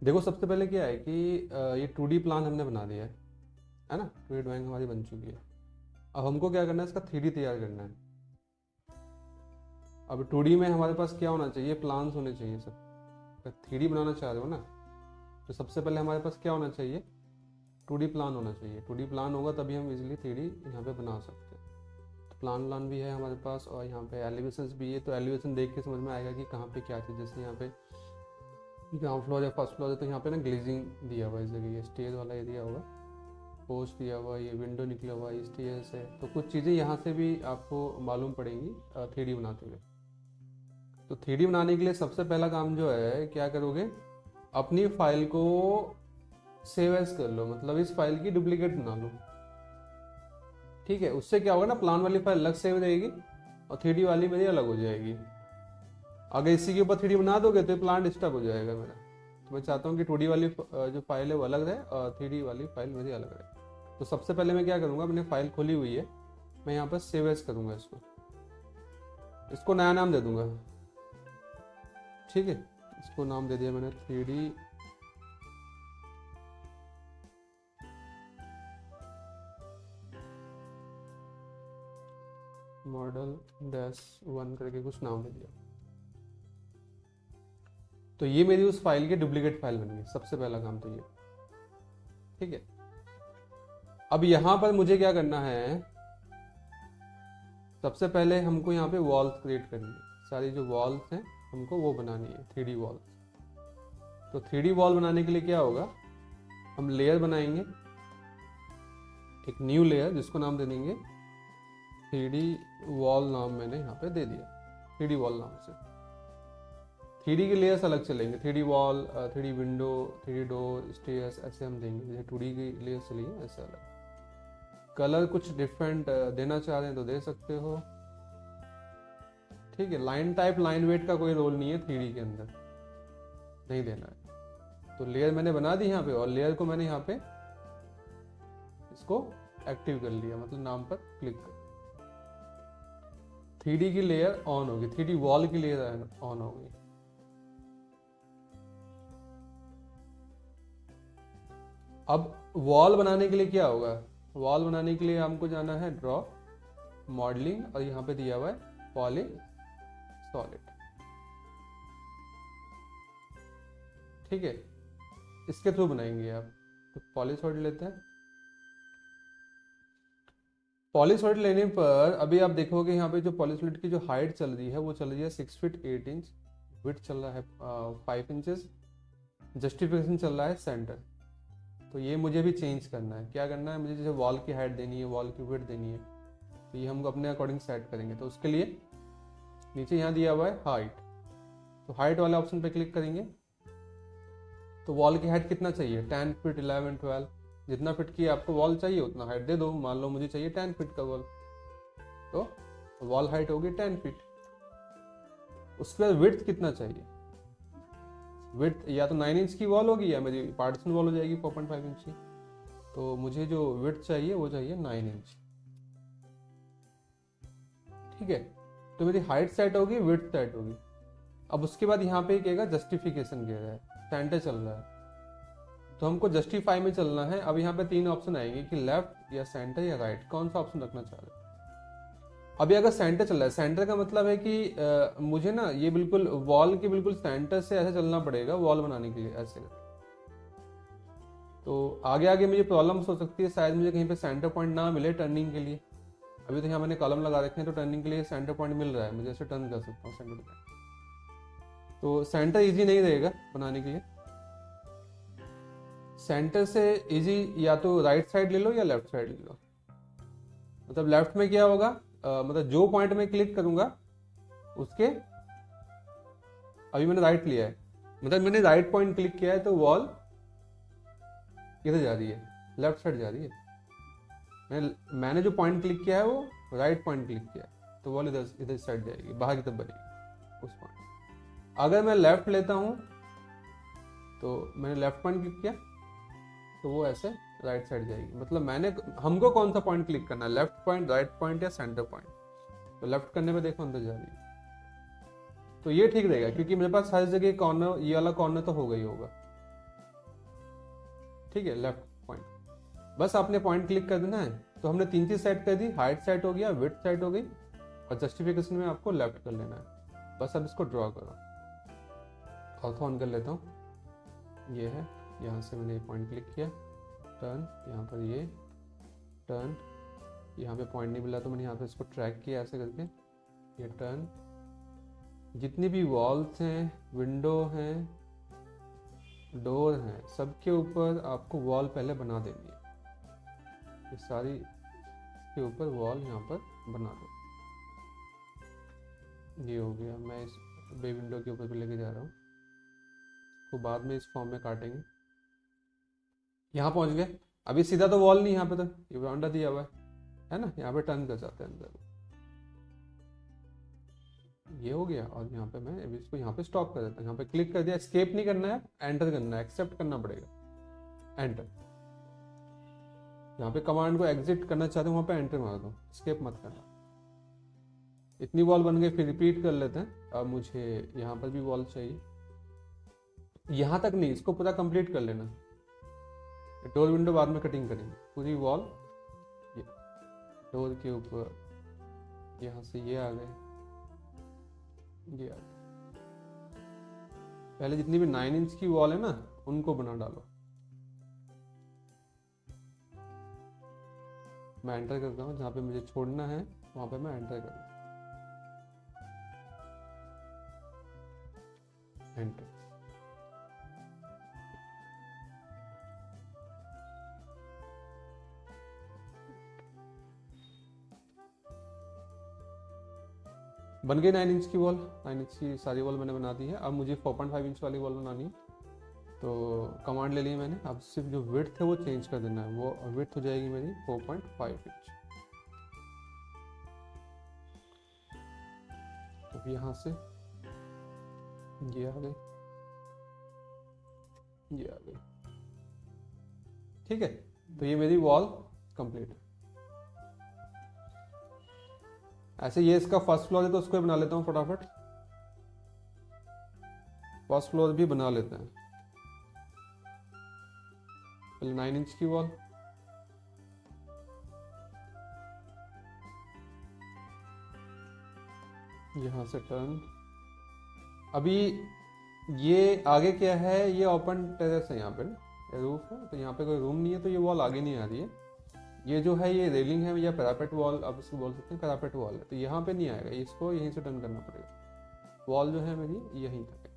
देखो सबसे पहले क्या है कि ये 2D प्लान हमने बना दिया है ना। 2D ड्राइंग हमारी बन चुकी है। अब हमको क्या करना है, इसका 3D तैयार करना है। अब 2D में हमारे पास क्या होना चाहिए, प्लान्स होने चाहिए सब। अगर 3D बनाना चाह रहे हो ना, तो सबसे पहले हमारे पास क्या होना चाहिए, 2D प्लान होना चाहिए। 2D प्लान होगा तभी हम इजीली 3D यहाँ पे बना सकते हैं। तो प्लान भी है हमारे पास, और यहाँ पे एलिवेशंस भी है। तो एलिवेशन देख के समझ में आएगा कि कहाँ पे क्या चीज़, जैसे यहाँ पे ग्राउंड फ्लोर या फर्स्ट फ्लोर है तो यहाँ पे ना ग्लेजिंग दिया हुआ है इस जगह, ये स्टेज वाला एरिया होगा, पोस्ट दिया हुआ है, ये विंडो निकला हुआ है, स्टेयर्स है। तो कुछ चीज़ें यहाँ से भी आपको मालूम पड़ेंगी 3D बनाते हुए। तो 3D बनाने के लिए सबसे पहला काम जो है, क्या करोगे, अपनी फाइल को सेव एज कर लो, मतलब इस फाइल की डुप्लीकेट बना लो। ठीक है, उससे क्या होगा ना, प्लान वाली फाइल अलग सेव रहेगी और 3D वाली मेरी अलग हो जाएगी। अगर इसी के ऊपर 3D बना दोगे तो प्लान डिस्टर्ब हो जाएगा मेरा। तो मैं चाहता हूँ कि 2D वाली जो फाइल है वो अलग रहे और 3D वाली फाइल मेरी अलग रहे। तो सबसे पहले मैं क्या करूँगा, मैंने फाइल खोली हुई है, मैं यहाँ पर सेव एज करूँगा इसको। इसको नया नाम दे दूंगा। ठीक है, इसको नाम दे दिया मैंने 3D मॉडल -1 करके कुछ नाम दे दिया। तो ये मेरी उस फाइल की डुप्लीकेट फाइल बन गई। सबसे पहला काम तो ये। ठीक है, अब यहां पर मुझे क्या करना है, सबसे पहले हमको यहाँ पे वॉल्स क्रिएट करनी है। सारी जो वॉल्स हैं हमको वो बनानी है, 3D वॉल्स। तो 3D वॉल बनाने के लिए क्या होगा, हम लेयर बनाएंगे, एक न्यू लेयर जिसको नाम दे देंगे 3D वॉल। नाम मैंने यहाँ पे दे दिया 3D वॉल नाम से। 3D के लेयर्स अलग चलेंगे, 3D wall, 3D window, 3D door, stairs, ऐसे हम देंगे। जैसे 2D की लेयर्स चली है ऐसे अलग। कलर कुछ डिफरेंट देना चाह रहे हैं तो दे सकते हो। ठीक है, लाइन टाइप, लाइन वेट का कोई रोल नहीं है 3D के अंदर, नहीं देना है। तो लेयर मैंने बना दी यहाँ पे, और लेयर को मैंने यहाँ पे इसको एक्टिव कर लिया, मतलब नाम पर क्लिक कर। 3D की लेयर ऑन होगी, 3D वॉल की लेयर ऑन होगी। अब वॉल बनाने के लिए क्या होगा, वॉल बनाने के लिए हमको जाना है ड्रॉ, मॉडलिंग, और यहाँ पे दिया हुआ है पॉली सॉलिड। ठीक है, इसके थ्रू बनाएंगे आप। तो पॉली सॉलिड लेते हैं। पॉली सॉलिड लेने पर अभी आप देखोगे यहाँ पे जो पॉली सॉलिड की जो हाइट चल रही है वो चल रही है 6 फीट 8 इंच, विड्थ चल रहा है 5 इंचेस, जस्टिफिकेशन चल रहा है सेंटर। तो ये मुझे भी चेंज करना है। क्या करना है, मुझे जैसे वॉल की हाइट देनी है, वॉल की विड्थ देनी है, तो ये हमको अपने अकॉर्डिंग सेट करेंगे। तो उसके लिए नीचे यहाँ दिया हुआ है हाइट, तो हाइट वाले ऑप्शन पे क्लिक करेंगे। तो वॉल की हाइट कितना चाहिए, 10 फीट, 11, 12, जितना फिट की आपको वॉल चाहिए उतना हाइट दे दो। मान लो मुझे चाहिए 10 फीट का वॉल, तो वॉल हाइट होगी 10 फीट। उसके बाद विड्थ कितना चाहिए, विड्थ या तो 9 इंच की वॉल होगी या मेरी पार्टीशन वॉल हो जाएगी 4.5 इंच की। तो मुझे जो विड्थ चाहिए वो चाहिए 9 इंच। ठीक है, तो मेरी हाइट सेट होगी, विड्थ सेट होगी। अब उसके बाद यहाँ पे कहेगा जस्टिफिकेशन कह रहा है, सेंटर चल रहा है, तो हमको जस्टिफाई में चलना है। अब यहाँ पे 3 ऑप्शन आएंगे कि लेफ्ट या सेंटर या राइट, कौन सा ऑप्शन रखना चाह रहे हैं। अभी अगर सेंटर चल रहा है, सेंटर का मतलब है कि मुझे ना ये बिल्कुल वॉल के बिल्कुल सेंटर से ऐसे चलना पड़ेगा वॉल बनाने के लिए, ऐसे। तो आगे आगे मुझे प्रॉब्लम्स हो सकती है, शायद मुझे कहीं पे सेंटर पॉइंट ना मिले टर्निंग के लिए। अभी तो यहाँ मैंने कॉलम लगा रखे हैं, तो टर्निंग के लिए सेंटर पॉइंट मिल रहा है, मुझे ऐसे टर्न कर सकता हूँ सेंटर पॉइंट। तो सेंटर इजी नहीं रहेगा बनाने के लिए। सेंटर से इजी या तो राइट साइड ले लो या लेफ्ट साइड ले लो। मतलब लेफ्ट में क्या होगा, मतलब जो पॉइंट में क्लिक करूंगा उसके, अभी मैंने राइट लिया है, मतलब मैंने राइट पॉइंट क्लिक किया है तो वॉल इधर जा रही है, लेफ्ट साइड जा रही है। मैंने जो पॉइंट क्लिक किया है वो राइट पॉइंट क्लिक किया है, तो वॉल इधर इधर साइड जाएगी, बाहर की तरफ बनेगी उस पॉइंट। अगर मैं लेफ्ट लेता हूं, तो मैंने लेफ्ट पॉइंट क्लिक किया तो वो ऐसे राइट साइड जाएगी। मतलब हमको कौन सा पॉइंट क्लिक करना है, लेफ्ट पॉइंट, राइट पॉइंट या सेंटर पॉइंट। तो लेफ्ट करने पे देखो अंदर जा रही है, तो ये ठीक रहेगा क्योंकि मेरे पास हर जगह कॉर्नर, ये वाला कॉर्नर तो होगा ही होगा। ठीक है, लेफ्ट पॉइंट। बस आपने पॉइंट क्लिक कर देना है। तो हमने 3 चीज सेट कर दी, हाइट सेट हो गया, विड्थ सेट हो गई, और जस्टिफिकेशन में आपको लेफ्ट कर लेना है। बस अब इसको ड्रॉ करो। ऑल्थो ऑन कर लेता हूँ। ये है, यहाँ से मैंने ये पॉइंट क्लिक किया, टर्न, यहाँ पर ये टर्न, यहाँ पे पॉइंट नहीं मिला तो मैंने यहाँ पे इसको ट्रैक किया ऐसे करके, ये टर्न। जितनी भी वॉल्स हैं, विंडो हैं, डोर हैं, सबके ऊपर आपको वॉल पहले बना देनी है। ये सारी के ऊपर वॉल यहाँ पर बना दो। ये हो गया। मैं इस बे विंडो के ऊपर भी लेके जा रहा हूँ, तो बाद में इस फॉर्म में काटेंगे। यहाँ पहुँच गए। अभी सीधा तो वॉल नहीं, यहाँ पे तो ये बरामदा दिया हुआ है ना, यहाँ पे टर्न कर जाते हैं अंदर। ये हो गया, और यहाँ पे मैं अभी इसको यहाँ पे स्टॉप कर देता हूँ। यहाँ पे क्लिक कर दिया, एस्केप नहीं करना है, एंटर करना है, एक्सेप्ट करना पड़ेगा, एंटर। यहाँ पे कमांड को एग्जिट करना चाहते हो, वहाँ पे एंटर मार दो, एस्केप मत करना। इतनी वॉल बन गई, फिर रिपीट कर लेते हैं। अब मुझे यहाँ पर भी वॉल चाहिए, यहाँ तक नहीं, इसको पूरा कंप्लीट कर लेना। डोर विंडो बाद में कटिंग करेंगे, पूरी वॉल डोर के ऊपर, यहाँ से ये आ गए, ये आ गए। पहले जितनी भी 9 इंच की वॉल है ना, उनको बना डालो। मैं एंटर करता हूँ, जहाँ पे मुझे छोड़ना है वहां पे मैं एंटर करूँ, एंटर। बन गई 9 इंच की वॉल। 9 इंच की सारी वॉल मैंने बना दी है। अब मुझे 4.5 इंच वाली वॉल बनानी है, तो कमांड ले ली मैंने। अब सिर्फ जो विड्थ है वो चेंज कर देना है, वो विड्थ हो जाएगी मेरी 4.5 इंच। अब यहाँ से ये आ गई, ये आ गई, ठीक है। तो ये मेरी वॉल कंप्लीट है। ऐसे ये इसका फर्स्ट फ्लोर है, तो उसको बना लेता हूँ फटाफट। फर्स्ट फ्लोर भी बना लेते हैं। पहले 9 इंच की वॉल, यहाँ से टर्न। अभी ये आगे क्या है, ये ओपन टेरेस है, यहाँ पे रूफ है, तो यहाँ पे कोई रूम नहीं है, तो ये वॉल आगे नहीं आ रही है। ये जो है ये रेलिंग है या पैरापेट वॉल, आप इसको बोल सकते हैं, पैरापेट वॉल है, तो यहाँ पे नहीं आएगा, इसको यहीं से टर्न करना पड़ेगा। वॉल जो है मेरी यहीं तक है।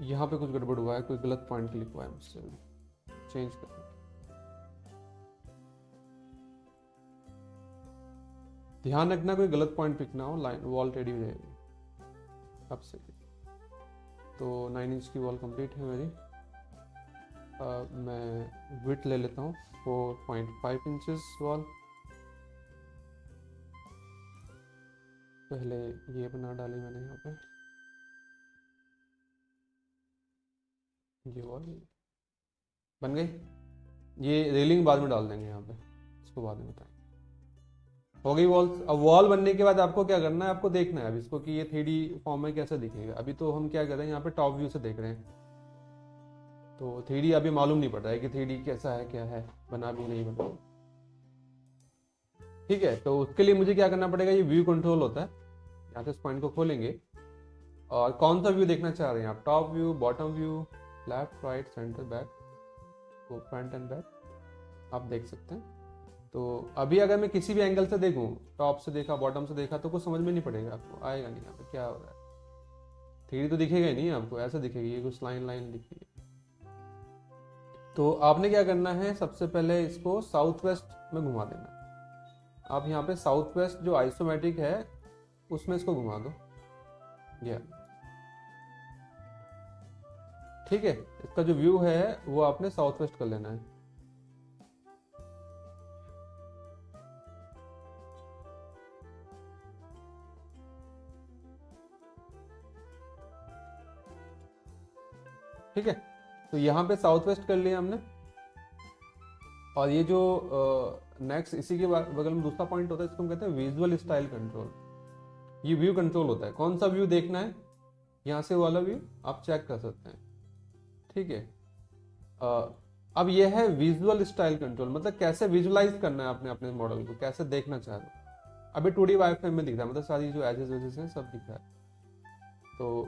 यहाँ पे कुछ गड़बड़ हुआ है, कोई गलत पॉइंट क्लिक हुआ है मुझसे, चेंज कर। ध्यान रखना कोई गलत पॉइंट पिक ना हो, लाइन वॉल टेढ़ी हो जाएगी। अब से तो 9 इंच की वॉल कंप्लीट है मेरी। मैं विड्थ ले लेता हूँ 4.5 इंचेस वॉल। पहले ये बना डाली मैंने यहाँ पे, ये वॉल बन गई। ये रेलिंग बाद में डाल देंगे यहाँ पे, इसको बाद में बताएंगे। हो गई वॉल। अब वॉल बनने के बाद आपको क्या करना है, आपको देखना है अब इसको कि ये 3D फॉर्म में कैसे दिखेगा। अभी तो हम क्या कर रहे हैं, यहाँ पे टॉप व्यू से देख रहे हैं, तो 3D अभी मालूम नहीं पड़ रहा है कि 3D कैसा है, क्या है, बना भी नहीं बना। ठीक है, तो उसके लिए मुझे क्या करना पड़ेगा, ये व्यू कंट्रोल होता है, यहाँ से इस पॉइंट को खोलेंगे और कौन सा व्यू देखना चाह रहे हैं आप, top view, bottom view, left, right, centre, back, वो फ्रंट एंड बैक आप देख सकते हैं। तो अभी अगर मैं किसी भी एंगल से देखूं, टॉप से देखा, बॉटम से देखा, तो कुछ समझ में नहीं पड़ेगा, आपको आएगा नहीं यहाँ पे क्या हो रहा है। 3D तो दिखेगा ही नहीं आपको, ऐसा दिखेगी, ये कुछ लाइन लाइन दिखेगी। तो आपने क्या करना है, सबसे पहले इसको साउथ वेस्ट में घुमा देना। आप यहाँ पे साउथ वेस्ट जो आइसोमेट्रिक है उसमें इसको घुमा दो, ये ठीक है। इसका जो व्यू है वो आपने साउथ वेस्ट कर लेना है। ठीक है, तो यहाँ पे साउथ वेस्ट कर लिया हमने। और ये जो नेक्स्ट इसी के बगल में दूसरा पॉइंट होता है, इसको हम कहते हैं विजुअल स्टाइल कंट्रोल। ये व्यू कंट्रोल होता है, कौन सा व्यू देखना है, यहाँ से वाला व्यू आप चेक कर सकते हैं, ठीक है। अब ये है विजुअल स्टाइल कंट्रोल, मतलब कैसे विजुअलाइज करना है आपने अपने मॉडल को, कैसे देखना चाह रहे हो। अभी 2D वायरफ्रेम में दिख रहा है, मतलब सारी जो एजेस वेजेस हैं सब दिख रहा है। तो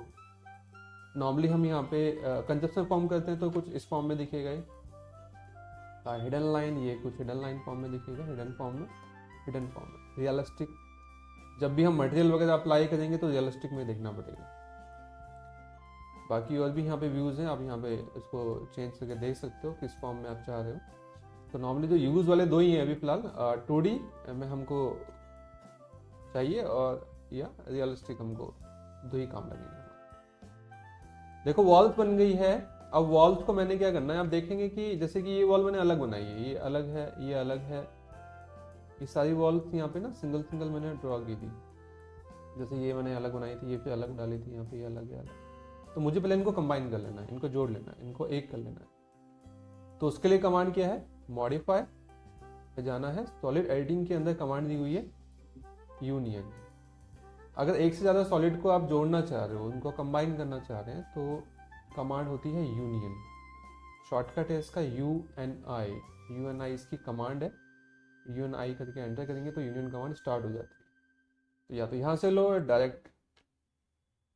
नॉर्मली हम यहाँ पे कंजप्शन फॉर्म करते हैं तो कुछ इस फॉर्म में दिखेगा ये हिडन लाइन, ये कुछ हिडन लाइन फॉर्म में दिखेगा, हिडन फॉर्म में रियलिस्टिक। जब भी हम मटेरियल वगैरह अप्लाई करेंगे तो रियलिस्टिक में देखना पड़ेगा। बाकी और भी यहाँ पे व्यूज़ हैं, आप यहाँ पे इसको चेंज करके देख सकते हो किस फॉर्म में आप चाह रहे हो। तो नॉर्मली जो यूज़ वाले दो ही हैं अभी फिलहाल, 2D में हमको चाहिए और या रियलिस्टिक, हमको दो ही काम लगेंगे। देखो वॉल्स बन गई है। अब वॉल्स को मैंने क्या करना है, आप देखेंगे कि जैसे कि ये वॉल मैंने अलग बनाई है, ये अलग है, ये अलग है, ये सारी वॉल्स यहाँ पे ना सिंगल सिंगल मैंने ड्रॉ की थी। जैसे ये मैंने अलग बनाई थी, ये पे अलग डाली थी, यहाँ पे ये अलग है अलग। तो मुझे पहले इनको कंबाइन कर लेना है, इनको जोड़ लेना है, इनको एक कर लेना है। तो उसके लिए कमांड क्या है, मॉडिफाई पे जाना है, सॉलिड एडिटिंग के अंदर कमांड दी हुई है यूनियन। अगर एक से ज़्यादा सॉलिड को आप जोड़ना चाह रहे हो, उनको कंबाइन करना चाह रहे हैं, तो कमांड होती है यूनियन। शॉर्टकट है इसका UNI इसकी कमांड है। UNI करके एंटर करेंगे तो यूनियन कमांड स्टार्ट हो जाती है। तो या तो यहाँ से लो डायरेक्ट,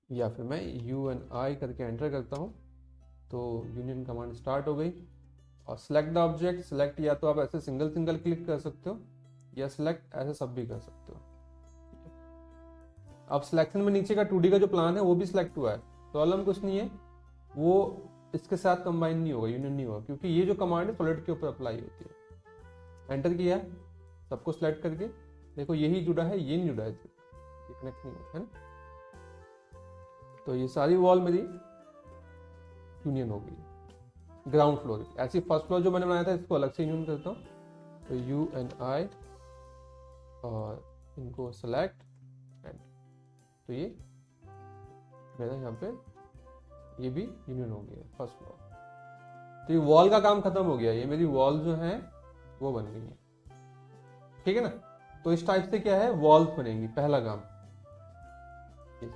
या फिर मैं UNI करके एंटर करता हूँ तो यूनियन कमांड स्टार्ट हो गई। और सिलेक्ट द ऑब्जेक्ट, सिलेक्ट या तो आप ऐसे सिंगल सिंगल क्लिक कर सकते हो या सिलेक्ट ऐसे सब भी कर सकते हो। अब सिलेक्शन में नीचे का 2D का जो प्लान है वो भी सिलेक्ट हुआ है, प्रॉब्लम कुछ नहीं है, वो इसके साथ कंबाइन नहीं होगा, यूनियन नहीं होगा, क्योंकि ये जो कमांड है सॉलिड के ऊपर अप्लाई होती है। एंटर किया, सबको सिलेक्ट करके देखो यही जुड़ा है, ये नहीं जुड़ा है, ये कनेक्ट नहीं है ना। तो ये सारी वॉल मेरी यूनियन हो गई। ग्राउंड फ्लोर ऐसी, फर्स्ट फ्लोर जो मैंने बनाया था इसको अलग से यूनियन करता हूँ, तो UNI और इनको सेलेक्ट, तो ये मेरा यहाँ पे ये भी यूनियन हो गया फर्स्ट फ्लोर। तो ये वॉल का काम खत्म हो गया, ये मेरी वॉल जो है वो बन गई है, ठीक है ना। तो इस टाइप से क्या है, वॉल्स बनेंगी, पहला काम, ठीक।